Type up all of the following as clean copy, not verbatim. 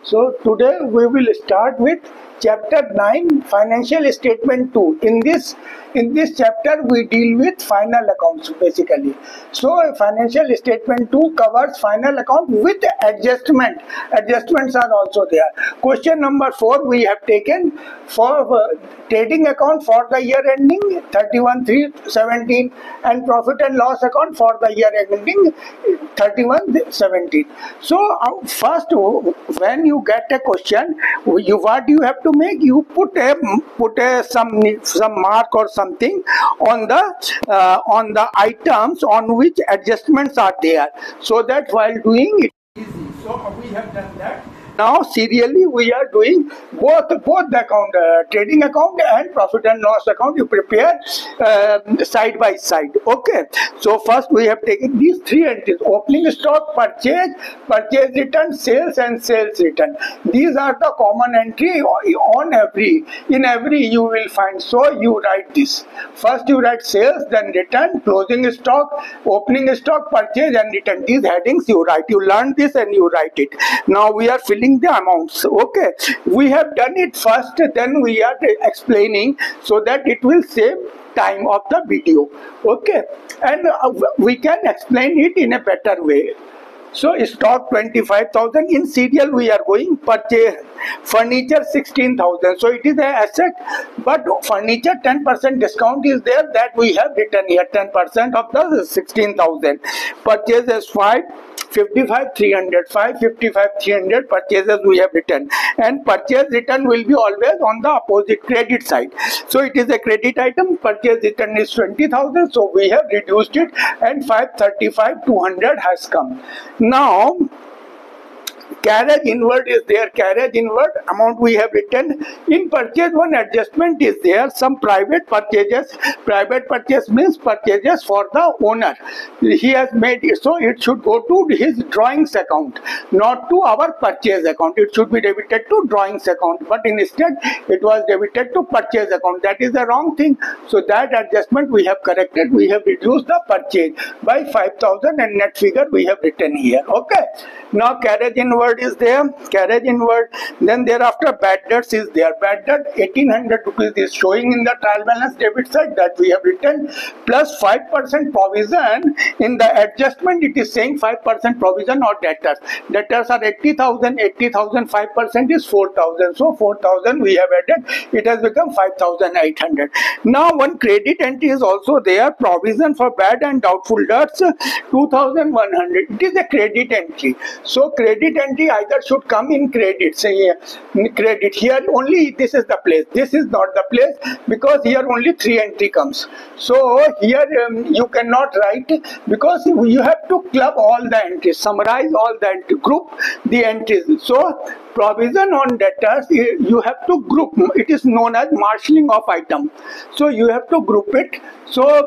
So today we will start with chapter 9, financial statement 2. In this chapter we deal with final accounts basically. So financial statement 2 covers final account with adjustment. Adjustments are also there. Question number 4 we have taken for trading account for the year ending 31/3/17 and profit and loss account for the year ending 31/17. So first, when you get a question, what you have to make, you put some mark or something on the items on which adjustments are there, so that while doing it easy. So we have done that. Now serially we are doing both the account, trading account and profit and loss account. You prepare side by side. Okay. So first we have taken these three entries: opening stock, purchase return, sales and sales return. These are the common entry in every you will find. So you write this. First you write sales, then return, closing stock, opening stock, purchase and return. These headings you write. You learn this and you write it. Now we are filling the amounts. Okay, we have done it first, then we are explaining, so that it will save time of the video. Okay, and we can explain it in a better way. So stock 25,000 in serial we are going. Purchase furniture 16,000. So it is an asset, but furniture 10% discount is there, that we have written here. 10% of the 16,000. Purchase is 555,300. 555,300 purchases we have written, and purchase return will be always on the opposite, credit side. So it is a credit item. Purchase return is 20,000. So we have reduced it, and 535,200 has come. Now carriage inward is there. Carriage inward amount we have written. In purchase, one adjustment is there. Some private purchases. Private purchase means purchases for the owner. He has made it, so it should go to his drawings account, not to our purchase account. It should be debited to drawings account, but instead it was debited to purchase account. That is the wrong thing. So that adjustment we have corrected. We have reduced the purchase by 5,000 and net figure we have written here. Okay. Now carriage inward is there. Carriage inward. Then thereafter bad debts is there. Bad debt 1,800 rupees is showing in the trial balance debit side, that we have written, plus 5% provision. In the adjustment it is saying 5% provision or debtors. Debtors are 80,000. 80,000 5% is 4,000. So 4,000 we have added. It has become 5,800. Now one credit entry is also there. Provision for bad and doubtful debts 2,100. It is a credit entry. So credit entry either should come in credit. Say credit here only. This is the place. This is not the place, because here only 3 entry comes. So here you cannot write, because you have to club all the entries, summarize all the entries, group the entries. So provision on debtors, you have to group. It is known as marshalling of item. So you have to group it. So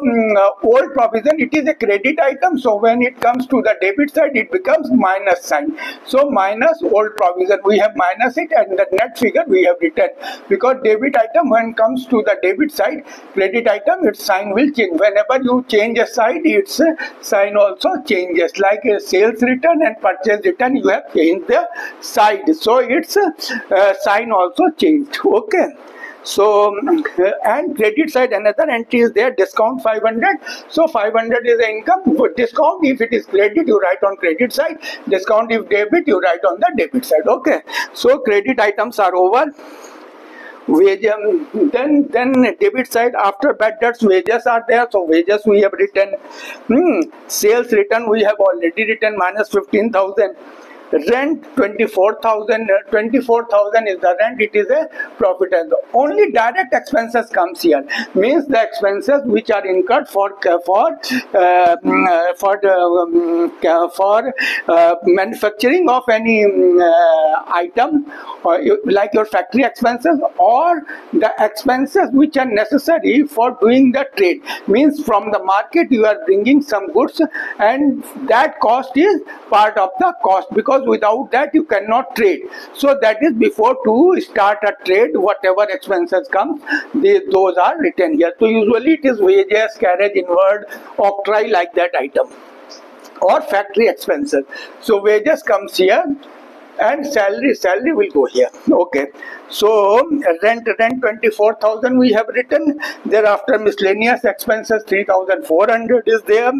old provision, it is a credit item. So when it comes to the debit side, it becomes minus sign. So minus old provision, we have minus it, and the net figure we have written, because debit item, when comes to the debit side, credit item, its sign will change. Whenever you change a side, its sign also changes. Like a sales return and purchase return, you have changed the side. So its sign also changed. Okay. So and credit side, another entry is there, discount 500. So 500 is the income. Discount, if it is credit, you write on credit side. Discount if debit, you write on the debit side. Okay. So credit items are over. Wage, then debit side, after bad debts, wages are there. So wages we have written. Sales return we have already written, minus 15,000. Rent 24,000. 24,000 is the rent. It is a profit. And only direct expenses comes here. Means the expenses which are incurred for manufacturing of any item, like your factory expenses, or the expenses which are necessary for doing the trade. Means from the market you are bringing some goods, and that cost is part of the cost, because without that you cannot trade. So that is before to start a trade, whatever expenses come, those are written here. So usually it is wages, carriage inward, octroi, like that item, or factory expenses. So wages comes here, and salary will go here. Okay, so rent 24,000 we have written. Thereafter miscellaneous expenses 3,400 is there.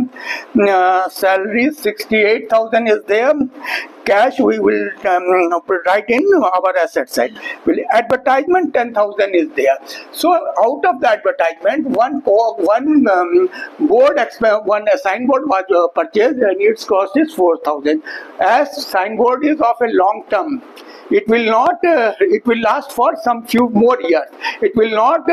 Salary 68,000 is there. Cash we will write in our asset side. Advertisement 10,000 is there. So out of the advertisement, one signboard was purchased and its cost is 4,000. As signboard is of a long term, it will not it will last for some few more years. It will not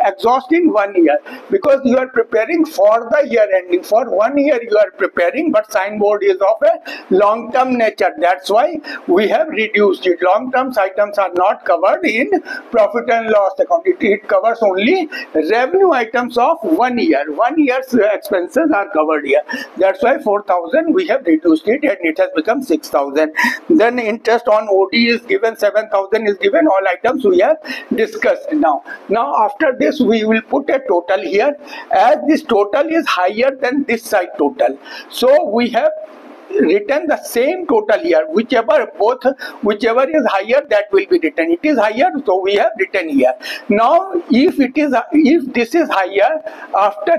exhaust in 1 year, because you are preparing for the year ending. For 1 year you are preparing, but signboard is of a long term nature. That's why we have reduced it. Long term items are not covered in profit and loss account. It covers only revenue items of 1 year. 1 year's expenses are covered here. That's why 4,000 we have reduced it and it has become 6,000. Then interest on OD is given, 7,000 is given. All items we have discussed now. Now after this we will put a total here, as this total is higher than this side total. So we have written the same total here. Whichever is higher, that will be written. It is higher, so we have written here. Now if this is higher, after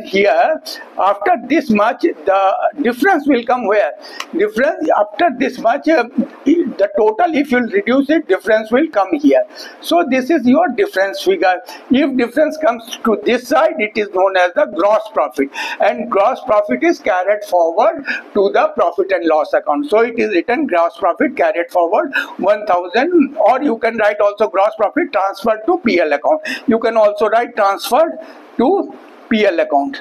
this much, the difference will come where? Difference after this much, the total, if you reduce it, difference will come here. So this is your difference figure. If difference comes to this side, it is known as the gross profit, and gross profit is carried forward to the profit and loss account. So it is written gross profit carried forward 1,000, or you can write also gross profit transferred to PL account. You can also write transferred to PL account,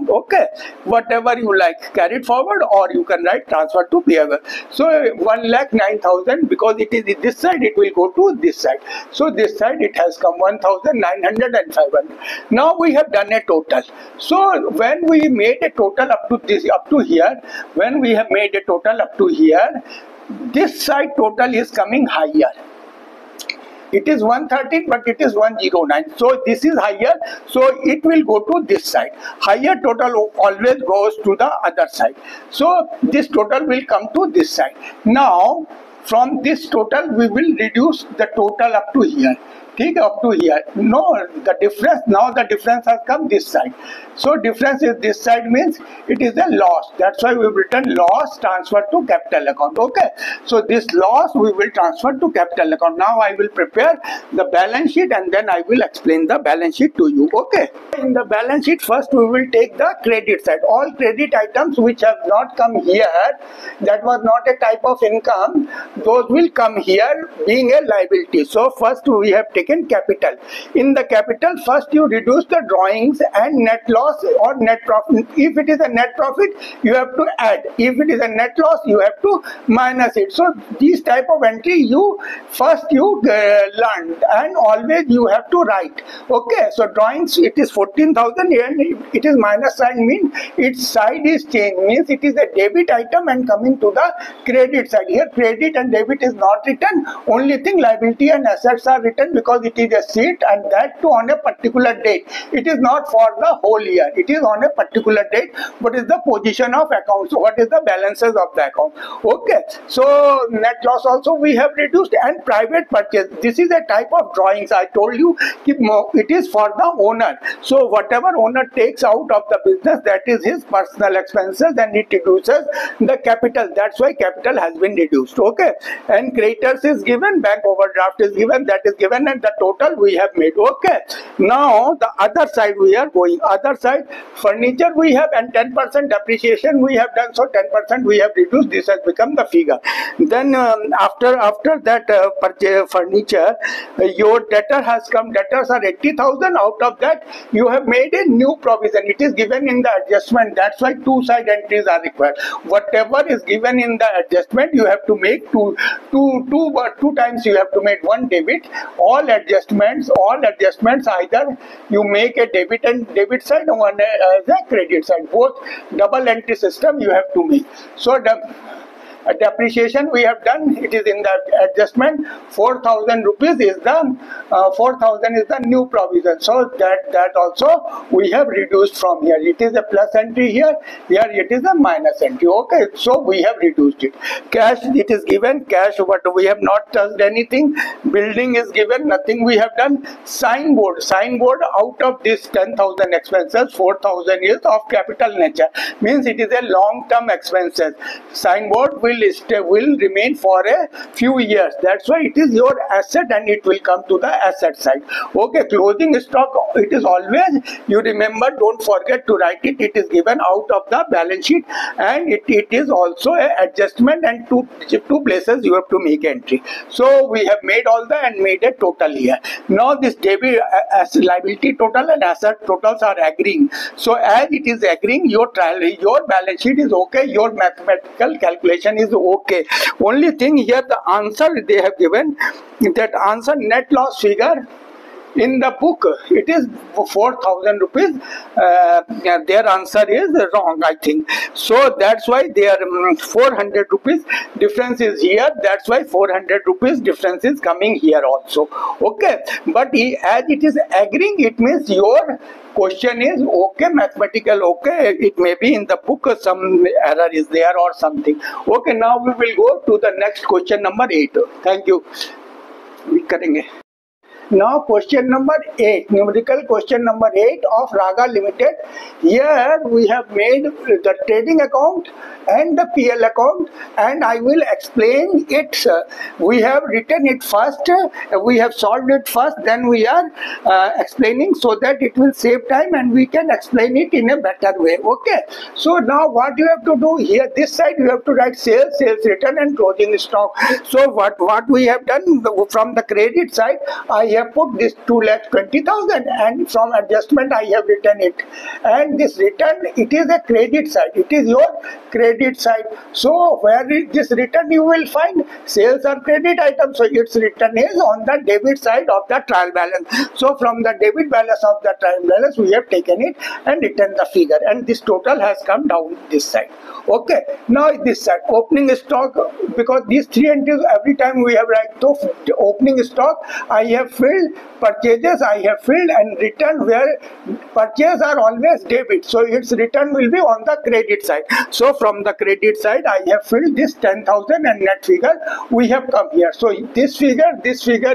okay, whatever you like, carried forward, or you can write transfer to PL. So 1,09,000, because it is this side, it will go to this side. So this side it has come 1,905. Now we have done a total. So when we made a total up to here, when we have made a total up to here, this side total is coming higher. It is 113, but it is 109. So this is higher, so it will go to this side. Higher total always goes to the other side. So this total will come to this side. Now from this total we will reduce the total up to here. Take up to here. No, the difference, now the difference has come this side. So difference is this side, means it is a loss. That's why we have written loss transferred to capital account. Okay. So this loss we will transfer to capital account. Now I will prepare the balance sheet and then I will explain the balance sheet to you. Okay. In the balance sheet, first we will take the credit side. All credit items which have not come here, that was not a type of income, those will come here being a liability. So first we have taken capital. In the capital, first you reduce the drawings and net loss or net profit. If it is a net profit, you have to add. If it is a net loss, you have to minus it. So these type of entry you learn, and always you have to write. Okay, so drawings, it is 14,000 and it is minus sign, means its side is changed, means it is a debit item and coming to the credit side. Here credit and debit is not written. Only thing, liability and assets are written, because it is a sheet, and that too on a particular date. It is not for the whole year. It is on a particular date. What is the position of account? So what is the balances of the account? Okay. So net loss also we have reduced, and private purchase. This is a type of drawings. I told you it is for the owner. So whatever owner takes out of the business, that is his personal expenses, and it reduces the capital. That's why capital has been reduced. Okay. And creditors is given, bank overdraft is given, that is given, and the total we have made. Okay. Now the other side we are going. Other side, furniture we have, and 10% depreciation we have done. So 10% we have reduced. This has become the figure. Then after that purchase furniture, your debtor has come. Debtors are 80,000. Out of that you have made a new provision. It is given in the adjustment. That's why two side entries are required. Whatever is given in the adjustment, you have to make two times. You have to make one debit. All adjustments, either you make a debit side or the credit side. Both double entry system you have to make. So Depreciation we have done, it is in the adjustment. 4,000 rupees is the 4,000 is the new provision, so that also we have reduced from here. It is a plus entry here, here it is a minus entry. Okay, so we have reduced it. Cash, it is given cash, but we have not touched anything. Building is given, nothing we have done. Signboard, out of this 10,000 expenses, 4,000 is of capital nature, means it is a long term expenses. Signboard will remain for a few years, that's why it is your asset and it will come to the asset side. Okay, closing stock, it is always, you remember, don't forget to write it. It is given out of the balance sheet, and it is also a adjustment, and two places you have to make entry. So we have made all the and made a total here. Now this debit as liability total and asset totals are agreeing. So as it is agreeing, your balance sheet is okay, your mathematical calculation is okay. Only thing here, the answer they have given, that answer net loss figure in the book, it is 4,000 rupees. Their answer is wrong, I think. So that's why their 400 rupees difference is here. That's why 400 rupees difference is coming here also. Okay, but as it is agreeing, it means your question is okay, mathematical okay. It may be in the book some error is there or something. Okay, now we will go to the next question number 8. Thank you. We करेंगे. Now question number 8, numerical question number 8 of Raga Limited. Here we have made the trading account and the PL account, and I will explain it. We have written it first, we have solved it first, then we are explaining, so that it will save time and we can explain it in a better way. Okay, so now what you have to do here, this side you have to write sales return and closing stock. So what we have done, from the credit side I have put this 2,20,000, and from adjustment I have written it, and this return, it is a credit side, it is your credit side. So where is this return, you will find sales are credit item, so its return is on the debit side of the trial balance. So from the debit balance of the trial balance we have taken it and written the figure, and this total has come down this side. Okay, now this side opening stock, because these three entries every time we have write. So opening stock I have filled, purchases I have filled, and return where purchases are always debit, so its return will be on the credit side. So from the credit side I have filled this 10,000 and net figure we have come here. So this figure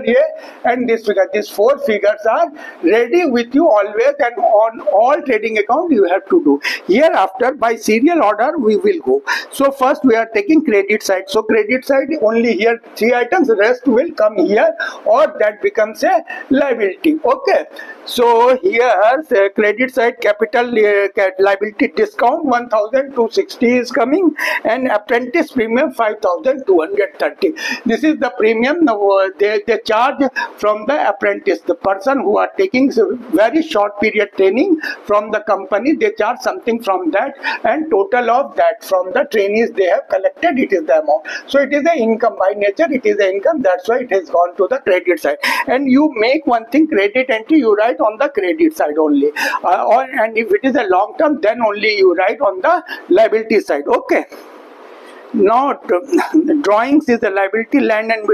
here and this figure, these four figures are ready with you always, and on all trading account you have to do. Hereafter by serial order we will go. So first we are taking credit side. So credit side only here 3 items, rest will come here, or that becomes a liability. Okay, so here the credit side capital liability discount 1,260 is coming, and apprentice premium 5,230. This is the premium they charge from the apprentice, the person who are taking very short period training from the company. They charge something from that, and total of that from the trainees they have collected, it is the amount. So it is an income by nature, it is an income, that's why it has gone to the credit side. And you make one thing, credit entry you write on the credit side only, and if it is a long term, then only you write on the liability side. Okay. Not drawings is a liability. Land and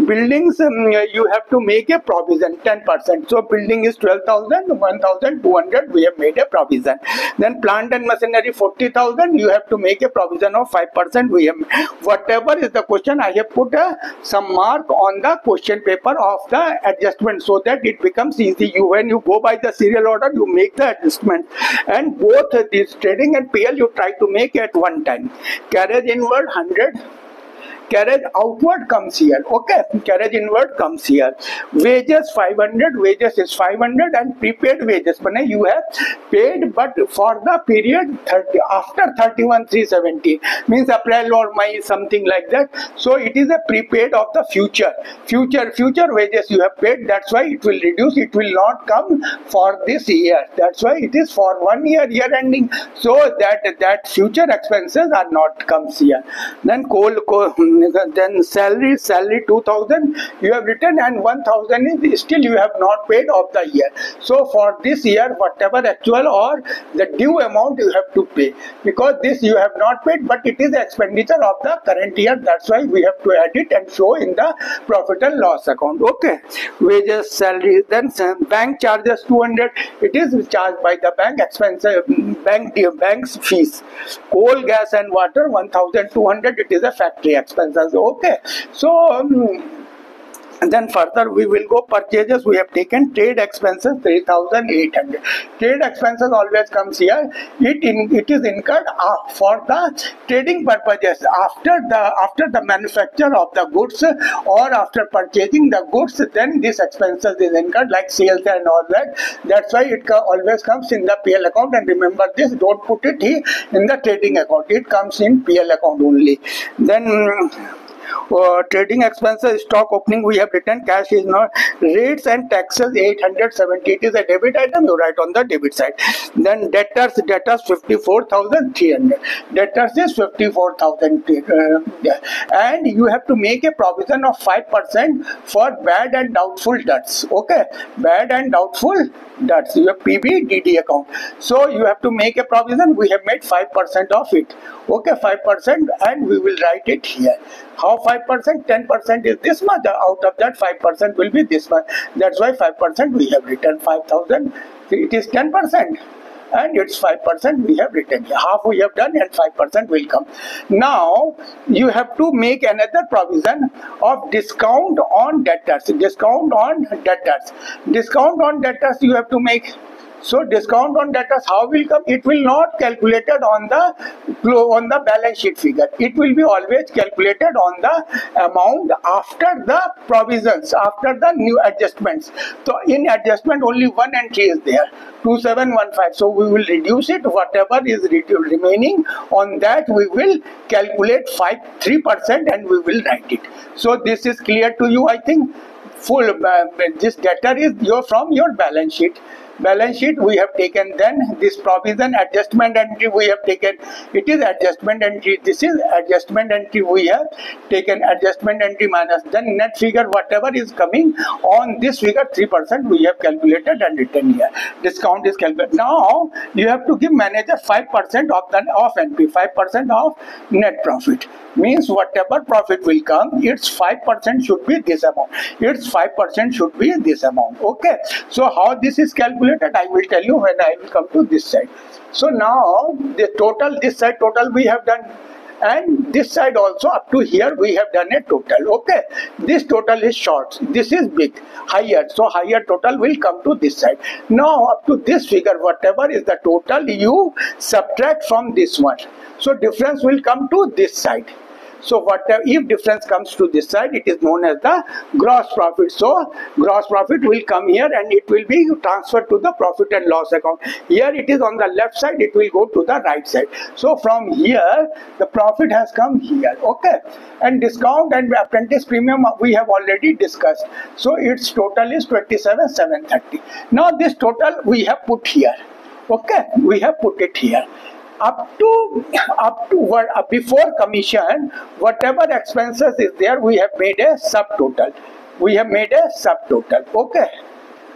buildings you have to make a provision 10%. So building is 12,000, 1,200 we have made a provision. Then plant and machinery 40,000, you have to make a provision of 5%. We have, whatever is the question, I have put some mark on the question paper of the adjustment, so that it becomes easy. When you go by the serial order, you make the adjustment, and both this trading and PL you try to make at one time. Carriage inward 100, carriage outward comes here. Okay, carriage inward comes here. Wages 500, wages is 500, and prepaid wages you have paid, but for the period 30 after 31/3/17, means April or May, something like that. So it is a prepaid of the future wages you have paid. That's why it will reduce, it will not come for this year. That's why it is for 1 year ending, so that future expenses are not comes here. Then coal then salary 2000 you have written, and 1000 is still you have not paid of the year. So for this year, whatever actual or the due amount you have to pay, because this you have not paid, but it is expenditure of the current year. That's why we have to add it and show in the profit and loss account. Okay, wages, salary, then bank charges 200. It is charged by the bank, expenses, bank's fees. Coal, gas and water 1200. It is a factory expenses. Okay, so and then further we will go purchases. We have taken trade expenses 3800. Trade expenses always comes here. It is incurred for the trading purposes after the manufacture of the goods or after purchasing the goods. Then this expenses is incurred, like sales and all that. That's why it always comes in the PL account. And remember this, don't put it here in the trading account. It comes in PL account only. Then trading expenses, stock opening we have written, cash is not. Rates and taxes 870. It is a debit item, you write on the debit side. Then debtors 54,300. Debtors is 54,000, and you have to make a provision of 5% for bad and doubtful debts. Okay, bad and doubtful debts, you have PBDD account. So you have to make a provision. We have made 5% of it. Okay, 5%, and we will write it here. How 5%? 10% is this much. Out of that, 5% will be this much. That's why 5% we have written 5,000. It is 10%. And it's 5% we have written here. Half we have done and 5% will come. Now you have to make another provision of discount on debtors. Discount on debtors. Discount on debtors you have to make. So discount on debtors, how will come? It will not calculated on the balance sheet figure. It will be always calculated on the amount after the provisions, after the new adjustments. So in adjustment only one entry is there, 2715. So we will reduce it. Whatever is remaining on that we will calculate 3% and we will write it. So this is clear to you, I think. Full this debtor is from your balance sheet. Balance sheet we have taken, then this provision adjustment entry we have taken. It is adjustment entry. This is adjustment entry we have taken. Adjustment entry minus, then net figure whatever is coming on this figure 3% we have calculated and written here. Discount is calculated. Now you have to give manager 5% of NP, 5% of net profit. Means whatever profit will come, its 5% should be this amount. Its 5% should be this amount. Okay. So how this is calculated, I will tell you when I will come to this side. So now the total, this side total we have done, and this side also up to here we have done a total. Okay. This total is short. This is big, higher. So higher total will come to this side. Now up to this figure, whatever is the total, you subtract from this one. So difference will come to this side. So whatever, if difference comes to this side, it is known as the gross profit. So gross profit will come here and it will be transferred to the profit and loss account. Here it is on the left side, it will go to the right side. So from here, the profit has come here. Okay. And discount and apprentice premium we have already discussed. So its total is 27,730. Now this total we have put here. Okay. We have put it here. Up to what before commission, whatever expenses is there, we have made a subtotal. We have made a subtotal. Okay,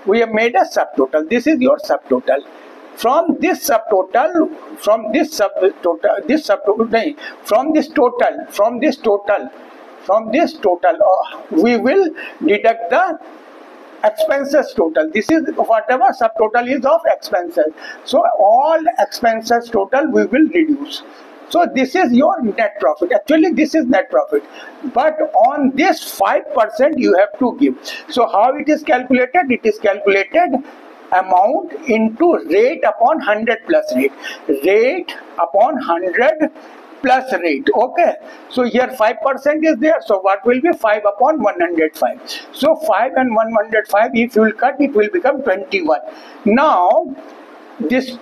we have made a subtotal. This is your subtotal. From this total, we will deduct the expenses total. This is whatever subtotal is of expenses. So all expenses total we will reduce. So this is your net profit. Actually this is net profit, but on this 5% you have to give. So how it is calculated? It is calculated amount into rate upon 100 plus rate. Rate upon 100 plus rate. Okay. So here 5% is there. So what will be 5 upon 105? So 5 and 105, if you will cut, it will become 21. Now this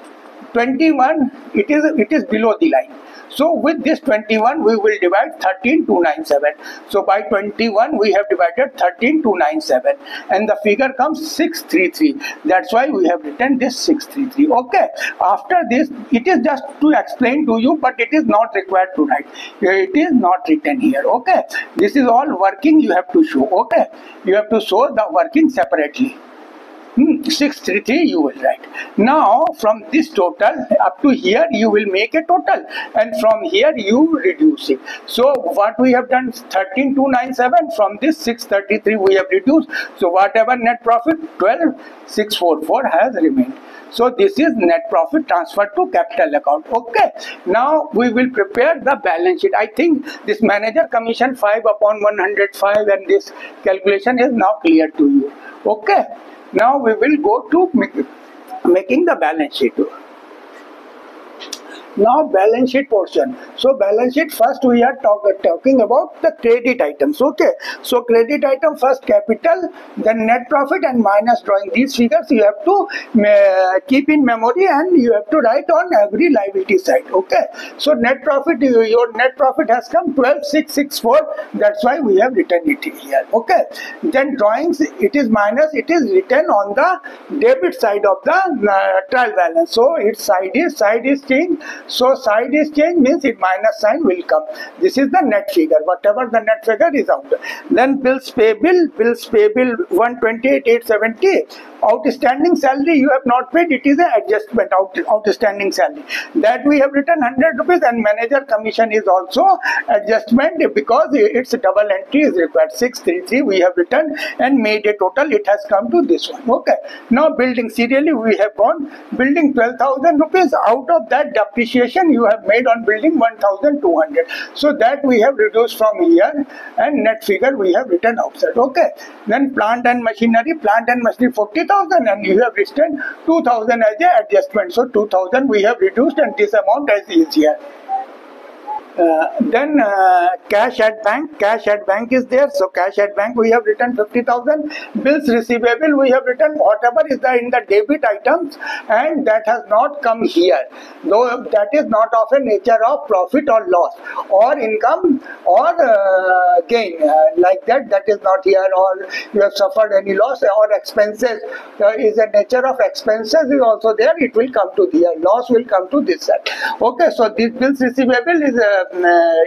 21, it is below the line. So with this 21 we will divide 13297. So by 21 we have divided 13297 and the figure comes 633. That's why we have written this 633. Okay, after this it is just to explain to you, but it is not required to write. It is not written here. Okay, this is all working you have to show. Okay, you have to show the working separately. 633 you will write. Now from this total up to here you will make a total, and from here you reduce it. So what we have done, 13297, from this 633 we have reduced. So whatever net profit, 12644 has remained. So this is net profit transferred to capital account. Okay, now we will prepare the balance sheet. I think this manager commission 5 upon 105 and this calculation is now clear to you. Okay, now we will go to making the balance sheet. Now balance sheet portion. So balance sheet, first we are talking about the credit items. Okay, so credit item, first capital, then net profit and minus drawing. These figures you have to keep in memory and you have to write on every liability side. Okay, so net profit, your net profit has come 12664. That's why we have written it here. Okay, then drawings, it is minus, it is written on the debit side of the trial balance. So its side is changed. So side is change means it minus sign will come. This is the net figure. Whatever the net figure is out. Then bills payable 128,870. Outstanding salary you have not paid, it is an adjustment. Outstanding salary, that we have written 100 rupees, and manager commission is also adjustment because its double entry is required. 633 we have written and made a total. It has come to this one. Okay, now building, serially we have gone building 12,000 rupees. Out of that depreciation you have made on building 1,200. So that we have reduced from here and net figure we have written outside. Okay, then plant and machinery 40,000 and you have written 2,000 as a adjustment. So 2,000 we have reduced and this amount as is here. Then cash at bank is there. So cash at bank we have written 50,000. Bills receivable we have written whatever is there in the debit items, and that has not come here, though that is not of a nature of profit or loss or income or gain like that. That is not here, or you have suffered any loss, or expenses is a nature of expenses is also there. It will come to here. Loss will come to this side. Okay, so this bills receivable is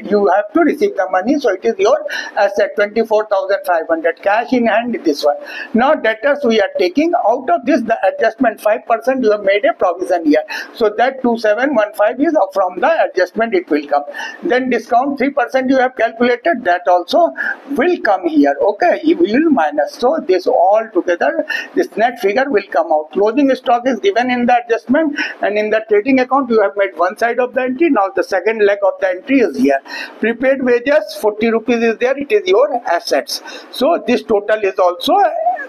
you have to receive the money, so it is your asset 24,500. Cash in hand, this one. Now debtors we are taking out of this the adjustment 5%. You have made a provision here, so that 2715 is from the adjustment it will come. Then discount 3% you have calculated, that also will come here. Okay, you will minus. So this all together, this net figure will come out. Closing stock is given in the adjustment, and in the trading account you have made one side of the entry. Now the second leg of the entry is here. Prepaid wages 40 rupees is there. It is your assets. So this total is also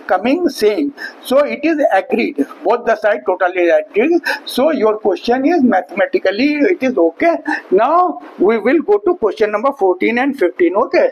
coming same. So it is agreed. Both the side totally agreed. So your question is mathematically it is okay. Now we will go to question number 14 and 15. Okay.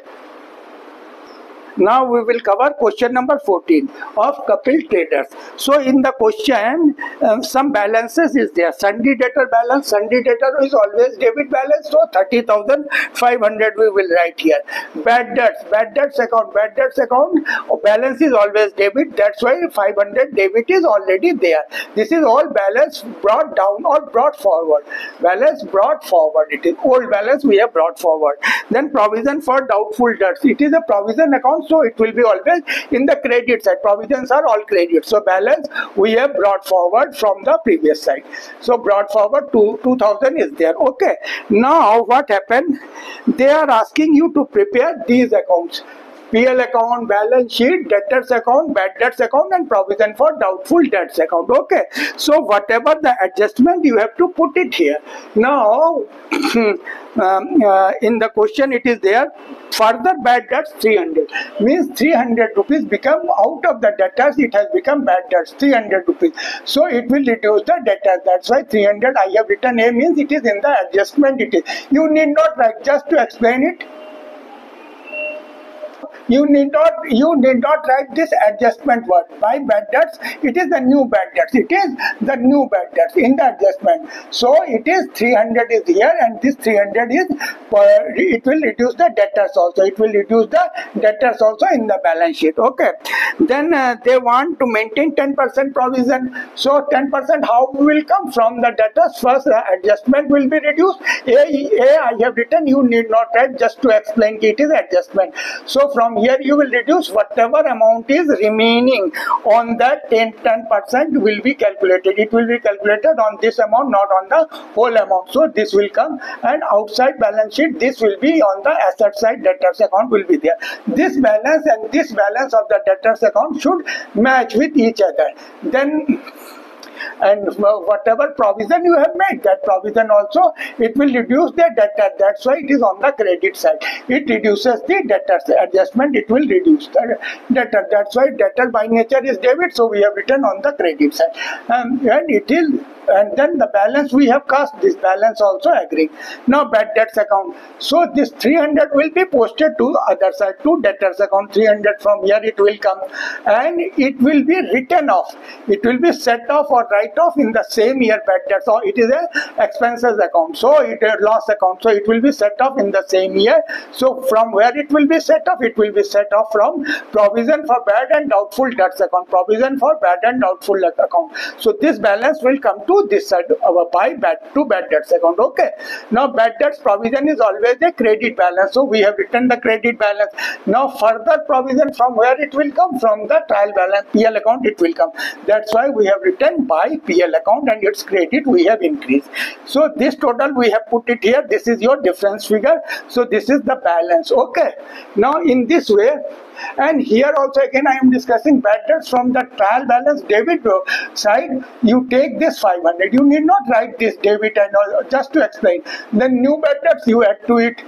Now we will cover question number 14 of Kapil Traders. So in the question, some balances is there. Sundry debtor balance. Sundry debtor is always debit balance. So 30,500 we will write here. Bad debts account balance is always debit. That's why 500 debit is already there. This is all balance brought down or brought forward. Balance brought forward. It is old balance we have brought forward. Then provision for doubtful debts. It is a provision account. So it will be always in the credit side. Provisions are all credit. So balance we have brought forward from the previous side. So brought forward to 2000 is there. Okay. Now what happened? They are asking you to prepare these accounts. PL account, balance sheet, debtors account, bad debts account, and provision for doubtful debts account. Okay. So whatever the adjustment you have to put it here. Now in the question it is there. Further bad debts 300 means 300 rupees become out of the debtors. It has become bad debts 300 rupees. So it will reduce the debtors. That's why 300 I have written A means it is in the adjustment. It is. You need not write, just to explain it. you need not write this adjustment word. By bad debts, it is the new bad debts. It is the new bad debts in the adjustment. So it is 300 is here, and this 300 is it will reduce the debtors also. It will reduce the debtors also in the balance sheet. Okay. Then they want to maintain 10% provision. So 10% how will come from the debtors? First, the adjustment will be reduced. I have written, you need not write, just to explain it is adjustment. So from here you will reduce whatever amount is remaining on that 10% will be calculated. It will be calculated on this amount, not on the whole amount. So this will come, and outside balance sheet this will be on the asset side, debtors account will be there. This balance and this balance of the debtors account should match with each other. Then and whatever provision you have made, that provision also, it will reduce the debtor. That's why it is on the credit side. It reduces the debtors. Adjustment, it will reduce the debtor. That's why debtor by nature is debit, so we have written on the credit side. And it is, and then the balance we have cast, this balance also agreed. Now bad debts account. So this 300 will be posted to other side, to debtors account. 300 from here it will come, and it will be written off. It will be set off or write off in the same year bad debts. So it is a expenses account. So it is a loss account. So it will be set off in the same year. So from where it will be set off? It will be set off from provision for bad and doubtful debts account. Provision for bad and doubtful account. So this balance will come to this side by bad debts account. Okay. Now bad debts provision is always a credit balance. So we have written the credit balance. Now further provision from where it will come? From the trial balance, PL account it will come. That's why we have written by PL account, and its credit we have increased. So this total we have put it here. This is your difference figure. So this is the balance. Okay. Now in this way, and here also again I am discussing bad debts from the trial balance debit side. You take this 500. You need not write this debit and all, just to explain. Then new bad debts you add to it.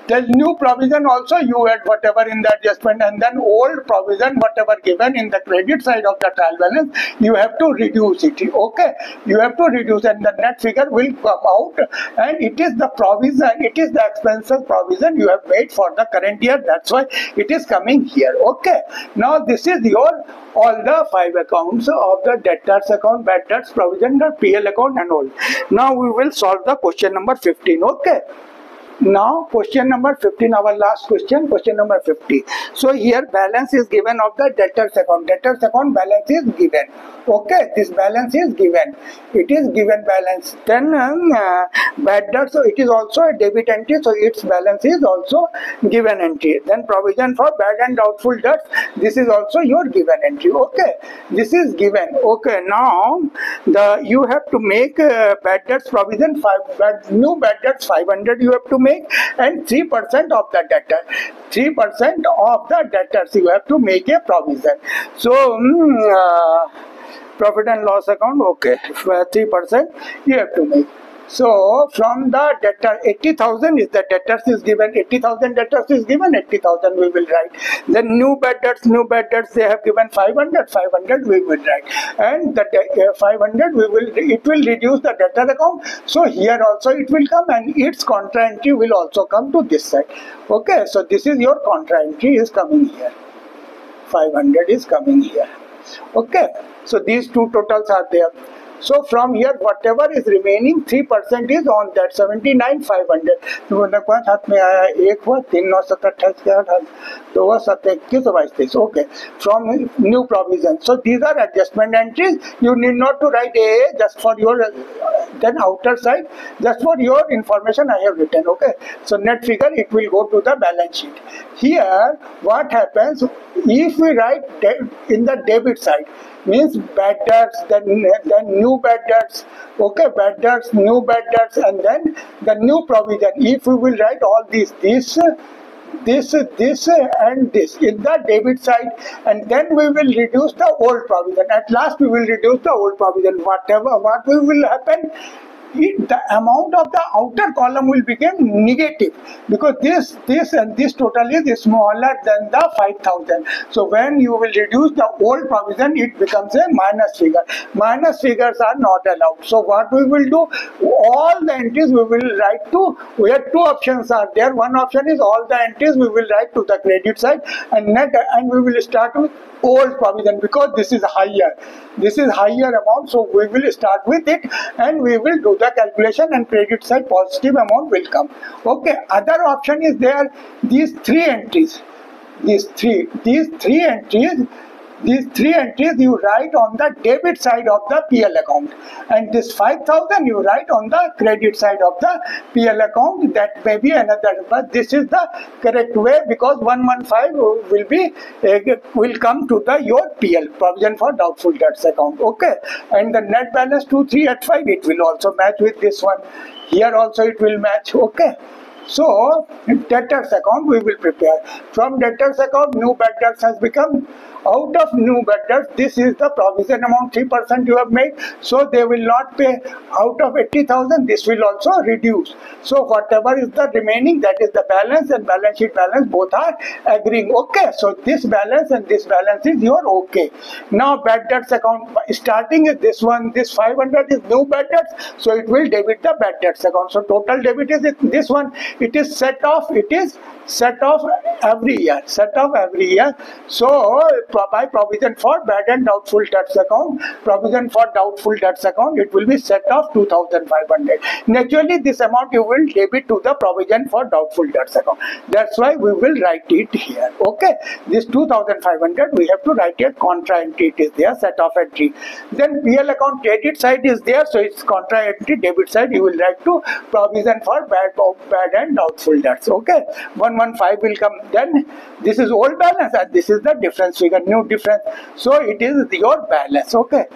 The new provision also you add whatever in the adjustment, and then old provision whatever given in the credit side of the trial balance, you have to reduce it. Okay, you have to reduce, and the net figure will come out, and it is the provision, it is the expenses provision you have made for the current year. That's why it is coming here. Okay, now this is your all the 5 accounts of the debtors account, bad debts, provision, the PL account and all. Now we will solve the question number 15. Okay. Now question number 15, our last question, question number 50. So here balance is given of the debtors account. Debtors account balance is given. Okay, this balance is given. It is given balance. Then bad debt, so it is also a debit entry, so its balance is also given entry. Then provision for bad and doubtful debts, this is also your given entry. Okay, this is given. Okay, now you have to make bad debts provision, new bad debts 500 you have to make, and 3% of the debtor. 3% of the debtors you have to make a provision. So profit and loss account, okay, 3% you have to make. So from the debtor, 80,000 is the debtors is given, 80,000 debtors is given, 80,000 we will write. Then new bad debts they have given 500, 500 we will write. And the 500 it will reduce the debtor account. So here also it will come, and its contra entry will also come to this side. Okay, so this is your contra entry is coming here. 500 is coming here. Okay, so these two totals are there. So from here whatever is remaining 3% is on that 79,500. Okay, from new provision. So these are adjustment entries. You need not to write A just for your then outer side, just for your information I have written. Okay, so net figure it will go to the balance sheet. Here what happens if we write in the debit side, means bad debts, then new bad debts, okay, bad debts, new bad debts, and then the new provision. If we will write all this and this in the debit side, and then we will reduce the old provision. At last we will reduce the old provision. What will happen? the amount of the outer column will become negative, because this total is smaller than the 5,000. So when you will reduce the old provision, it becomes a minus figure. Minus figures are not allowed. So what we will do, all the entries we will write to, where two options are there. One option is all the entries we will write to the credit side, and we will start with old provision, because this is higher amount, so we will start with it and we will do the calculation, and credit side positive amount will come. Okay, other option is there, these three entries you write on the debit side of the PL account, and this 5,000 you write on the credit side of the PL account. That may be another, but this is the correct way, because 115 will come to the your PL, provision for doubtful debts account. Okay, and the net balance 2385, it will also match with this one. Here also it will match. Okay. So, debtors account we will prepare. From debtors account, new bad debts has become. Out of new bad debts, this is the provision amount 3% you have made. So, they will not pay. Out of 80,000, this will also reduce. So, whatever is the remaining, that is the balance, and balance sheet balance both are agreeing. Okay, so this balance and this balance is your okay. Now, bad debts account, starting with this one, this 500 is new bad debts. So, it will debit the bad debts account. So, total debit is this one. It is set off every year. So by provision for bad and doubtful debts account, it will be set off 2,500. Naturally, this amount you will debit to the provision for doubtful debts account. That's why we will write it here. Okay, this 2,500 we have to write it contra entry. It is there, set off entry. Then PL account credit side is there, so it's contra entry. Debit side you will write to provision for bad and doubtful debts. Okay, 115 will come. Then this is old balance and this is the difference figure, new difference. So it is your balance. Okay.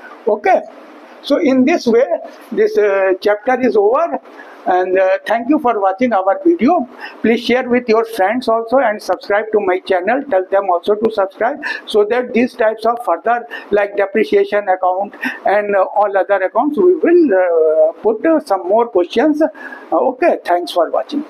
So in this way, this chapter is over. And thank you for watching our video. Please share with your friends also, and subscribe to my channel. Tell them also to subscribe, so that these types of further, like depreciation account and all other accounts, we will put some more questions. Okay, thanks for watching.